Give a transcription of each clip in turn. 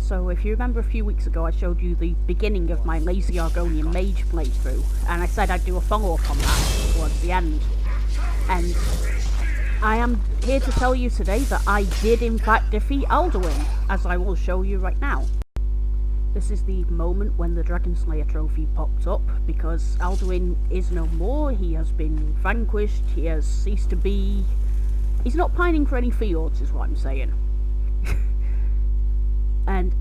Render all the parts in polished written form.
So if you remember a few weeks ago I showed you the beginning of my lazy Argonian Mage playthrough, and I said I'd do a follow-up on that towards the end. And I am here to tell you today that I did in fact defeat Alduin, as I will show you right now. This is the moment when the Dragon Slayer trophy popped up, because Alduin is no more, he has been vanquished, he has ceased to be. He's not pining for any fjords is what I'm saying. And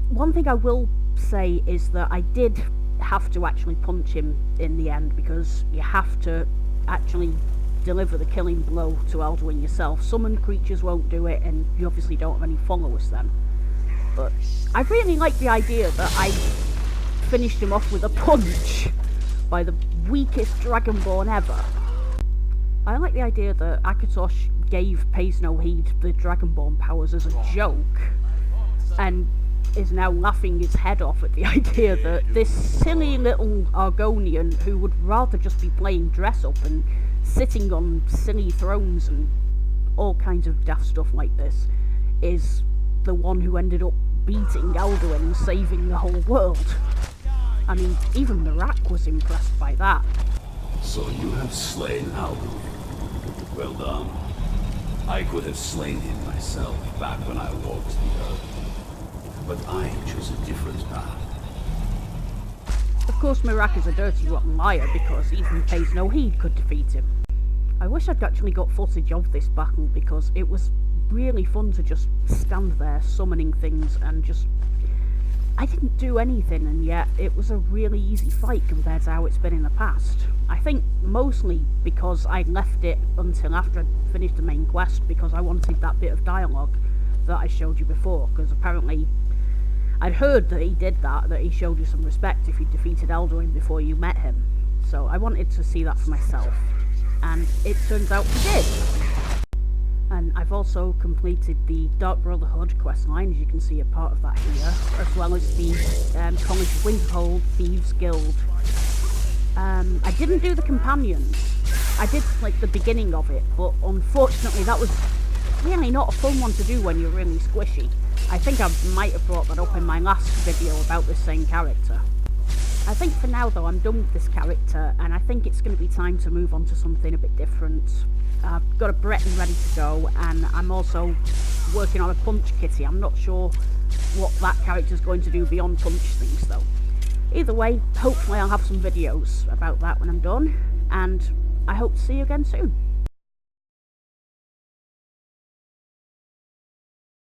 one thing I will say is that I did have to actually punch him in the end, because you have to actually deliver the killing blow to Alduin yourself. Summoned creatures won't do it, and you obviously don't have any followers then. But I really like the idea that I finished him off with a punch by the weakest Dragonborn ever. I like the idea that Akatosh gave Pays No Heed the Dragonborn powers as a joke, and is now laughing his head off at the idea that this silly little Argonian, who would rather just be playing dress up and sitting on silly thrones and all kinds of daft stuff like this, is the one who ended up beating Alduin and saving the whole world. I mean, even Mirak was impressed by that. So you have slain Alduin. Well done. I could have slain him myself back when I walked the earth. But I chose a different path. Of course Mirak is a dirty rotten liar, because even Pays No Heed could defeat him. I wish I'd actually got footage of this battle, because it was really fun to just stand there summoning things and just... I didn't do anything, and yet it was a really easy fight compared to how it's been in the past. I think mostly because I left it until after I'd finished the main quest, because I wanted that bit of dialogue that I showed you before, because apparently I'd heard that he did that he showed you some respect if you defeated Alduin before you met him. So I wanted to see that for myself, and it turns out he did. And I've also completed the Dark Brotherhood questline, as you can see a part of that here, as well as the College Winterhold Thieves Guild. I didn't do the companions. I did like the beginning of it, but unfortunately that was really not a fun one to do when you're really squishy. I think I might have brought that up in my last video about this same character. I think for now though I'm done with this character, and I think it's going to be time to move on to something a bit different. I've got a Breton ready to go, and I'm also working on a punch kitty. I'm not sure what that character's going to do beyond punch things though. Either way, hopefully I'll have some videos about that when I'm done, and I hope to see you again soon.